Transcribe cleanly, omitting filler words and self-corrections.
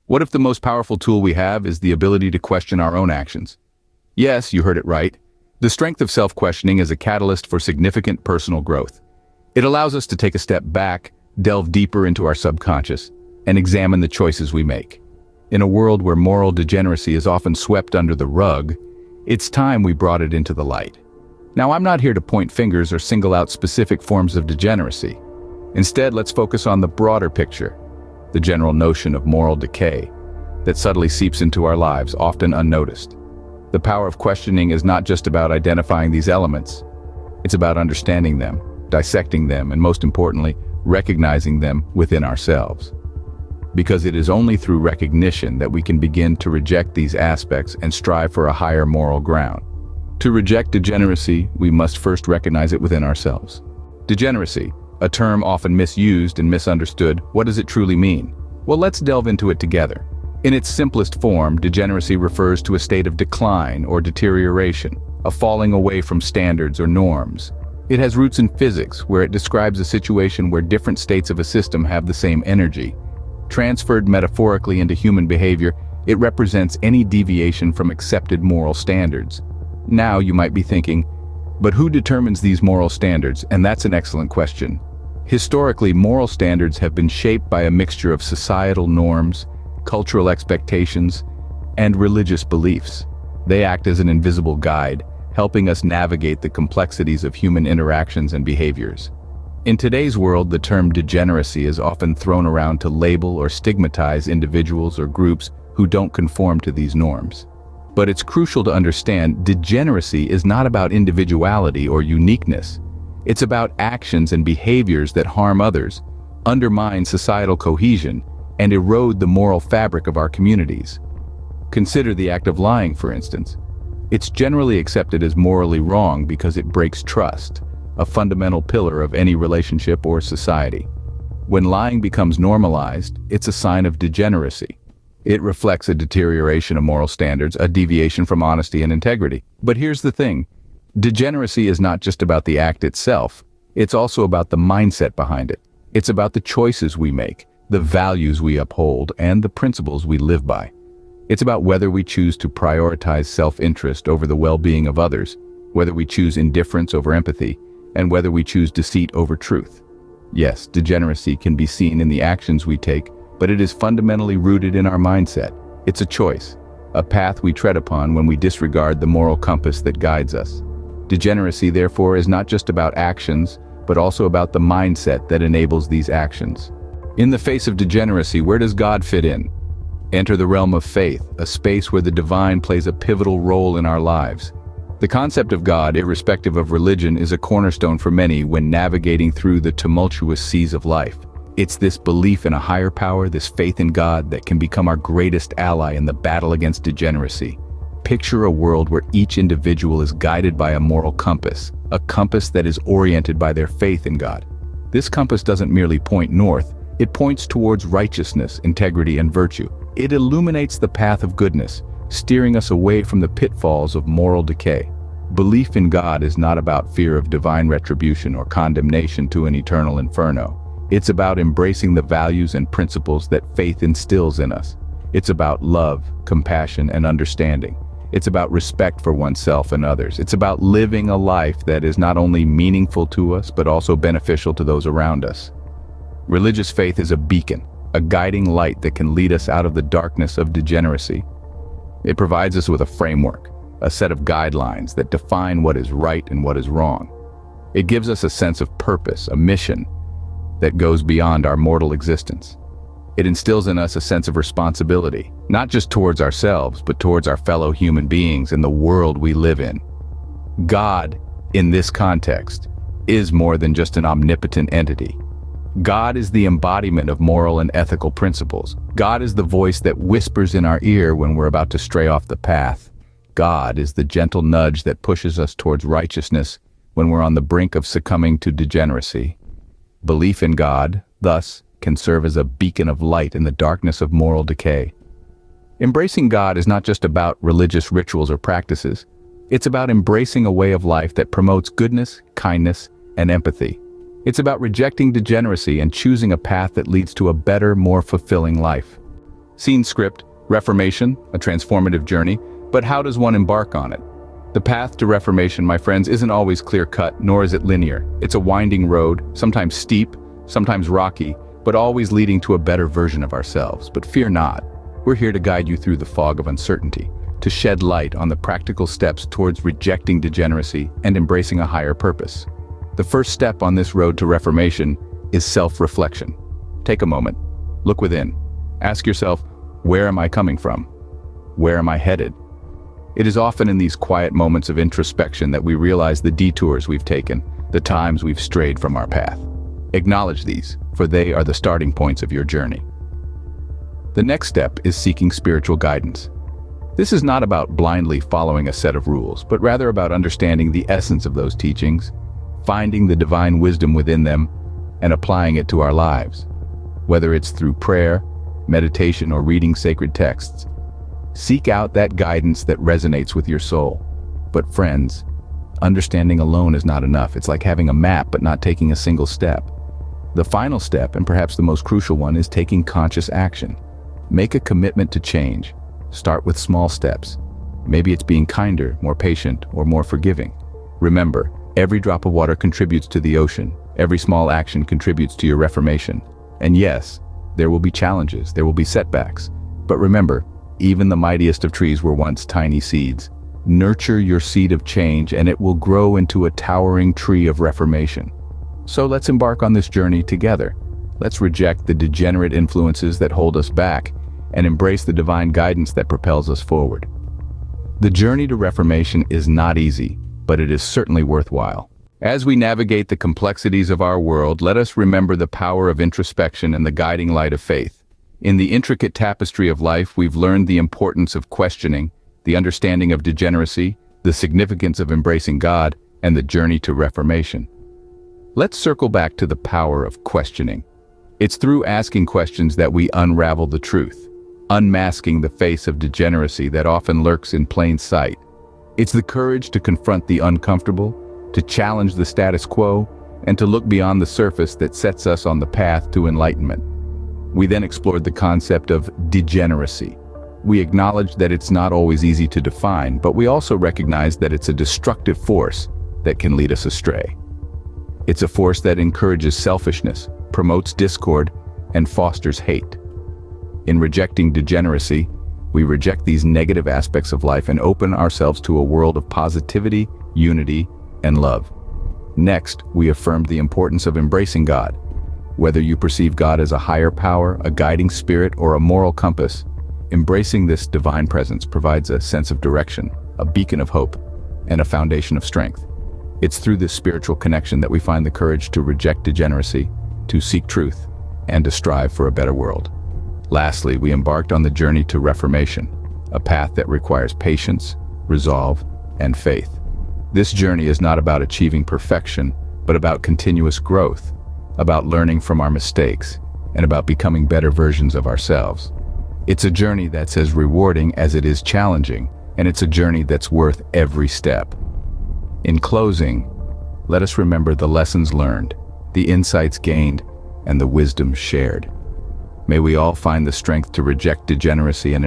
What if the most powerful tool we have is the ability to question our own actions? Yes, you heard it right. The strength of self-questioning is a catalyst for significant personal growth. It allows us to take a step back, delve deeper into our subconscious, and examine the choices we make. In a world where moral degeneracy is often swept under the rug, it's time we brought it into the light. Now, I'm not here to point fingers or single out specific forms of degeneracy. Instead, let's focus on the broader picture, the general notion of moral decay that subtly seeps into our lives, often unnoticed. The power of questioning is not just about identifying these elements. It's about understanding them, dissecting them, and most importantly, recognizing them within ourselves. Because it is only through recognition that we can begin to reject these aspects and strive for a higher moral ground. To reject degeneracy, we must first recognize it within ourselves. Degeneracy, a term often misused and misunderstood, what does it truly mean? Well, let's delve into it together. In its simplest form, degeneracy refers to a state of decline or deterioration, a falling away from standards or norms. It has roots in physics, where it describes a situation where different states of a system have the same energy. Transferred metaphorically into human behavior, it represents any deviation from accepted moral standards. Now you might be thinking, but who determines these moral standards? And that's an excellent question. Historically, moral standards have been shaped by a mixture of societal norms, cultural expectations, and religious beliefs. They act as an invisible guide, helping us navigate the complexities of human interactions and behaviors. In today's world, the term degeneracy is often thrown around to label or stigmatize individuals or groups who don't conform to these norms. But it's crucial to understand degeneracy is not about individuality or uniqueness. It's about actions and behaviors that harm others, undermine societal cohesion, and erode the moral fabric of our communities. Consider the act of lying, for instance. It's generally accepted as morally wrong because it breaks trust, a fundamental pillar of any relationship or society. When lying becomes normalized, it's a sign of degeneracy. It reflects a deterioration of moral standards, a deviation from honesty and integrity. But here's the thing. Degeneracy is not just about the act itself. It's also about the mindset behind it. It's about the choices we make, the values we uphold, and the principles we live by. It's about whether we choose to prioritize self-interest over the well-being of others, whether we choose indifference over empathy, and whether we choose deceit over truth. Yes, degeneracy can be seen in the actions we take, but it is fundamentally rooted in our mindset. It's a choice, a path we tread upon when we disregard the moral compass that guides us. Degeneracy, therefore, is not just about actions, but also about the mindset that enables these actions. In the face of degeneracy, where does God fit in? Enter the realm of faith, a space where the divine plays a pivotal role in our lives. The concept of God, irrespective of religion, is a cornerstone for many when navigating through the tumultuous seas of life. It's this belief in a higher power, this faith in God, that can become our greatest ally in the battle against degeneracy. Picture a world where each individual is guided by a moral compass, a compass that is oriented by their faith in God. This compass doesn't merely point north, it points towards righteousness, integrity, and virtue. It illuminates the path of goodness, steering us away from the pitfalls of moral decay. Belief in God is not about fear of divine retribution or condemnation to an eternal inferno. It's about embracing the values and principles that faith instills in us. It's about love, compassion, and understanding. It's about respect for oneself and others. It's about living a life that is not only meaningful to us, but also beneficial to those around us. Religious faith is a beacon, a guiding light that can lead us out of the darkness of degeneracy. It provides us with a framework, a set of guidelines that define what is right and what is wrong. It gives us a sense of purpose, a mission that goes beyond our mortal existence. It instills in us a sense of responsibility, not just towards ourselves, but towards our fellow human beings and the world we live in. God, in this context, is more than just an omnipotent entity. God is the embodiment of moral and ethical principles. God is the voice that whispers in our ear when we're about to stray off the path. God is the gentle nudge that pushes us towards righteousness when we're on the brink of succumbing to degeneracy. Belief in God, thus, can serve as a beacon of light in the darkness of moral decay. Embracing God is not just about religious rituals or practices. It's about embracing a way of life that promotes goodness, kindness, and empathy. It's about rejecting degeneracy and choosing a path that leads to a better, more fulfilling life. Scene script, reformation, a transformative journey, but how does one embark on it? The path to reformation, my friends, isn't always clear-cut, nor is it linear. It's a winding road, sometimes steep, sometimes rocky, but always leading to a better version of ourselves. But fear not, we're here to guide you through the fog of uncertainty, to shed light on the practical steps towards rejecting degeneracy and embracing a higher purpose. The first step on this road to reformation is self-reflection. Take a moment, look within, ask yourself, where am I coming from? Where am I headed? It is often in these quiet moments of introspection that we realize the detours we've taken, the times we've strayed from our path. Acknowledge these, for they are the starting points of your journey. The next step is seeking spiritual guidance. This is not about blindly following a set of rules, but rather about understanding the essence of those teachings, finding the divine wisdom within them, and applying it to our lives. Whether it's through prayer, meditation, or reading sacred texts, seek out that guidance that resonates with your soul. But friends, understanding alone is not enough. It's like having a map but not taking a single step. The final step, and perhaps the most crucial one, is taking conscious action. Make a commitment to change. Start with small steps. Maybe it's being kinder, more patient, or more forgiving. Remember, every drop of water contributes to the ocean. Every small action contributes to your reformation. And yes, there will be challenges, there will be setbacks. But remember, even the mightiest of trees were once tiny seeds. Nurture your seed of change and it will grow into a towering tree of reformation. So let's embark on this journey together. Let's reject the degenerate influences that hold us back and embrace the divine guidance that propels us forward. The journey to reformation is not easy, but it is certainly worthwhile. As we navigate the complexities of our world, let us remember the power of introspection and the guiding light of faith. In the intricate tapestry of life, we've learned the importance of questioning, the understanding of degeneracy, the significance of embracing God, and the journey to reformation. Let's circle back to the power of questioning. It's through asking questions that we unravel the truth, unmasking the face of degeneracy that often lurks in plain sight. It's the courage to confront the uncomfortable, to challenge the status quo, and to look beyond the surface that sets us on the path to enlightenment. We then explored the concept of degeneracy. We acknowledged that it's not always easy to define, but we also recognize that it's a destructive force that can lead us astray. It's a force that encourages selfishness, promotes discord, and fosters hate. In rejecting degeneracy, we reject these negative aspects of life and open ourselves to a world of positivity, unity, and love. Next, we affirmed the importance of embracing God. Whether you perceive God as a higher power, a guiding spirit, or a moral compass, embracing this divine presence provides a sense of direction, a beacon of hope, and a foundation of strength. It's through this spiritual connection that we find the courage to reject degeneracy, to seek truth, and to strive for a better world. Lastly, we embarked on the journey to reformation, a path that requires patience, resolve, and faith. This journey is not about achieving perfection, but about continuous growth, about learning from our mistakes, and about becoming better versions of ourselves. It's a journey that's as rewarding as it is challenging, and it's a journey that's worth every step. In closing, let us remember the lessons learned, the insights gained, and the wisdom shared. May we all find the strength to reject degeneracy and embrace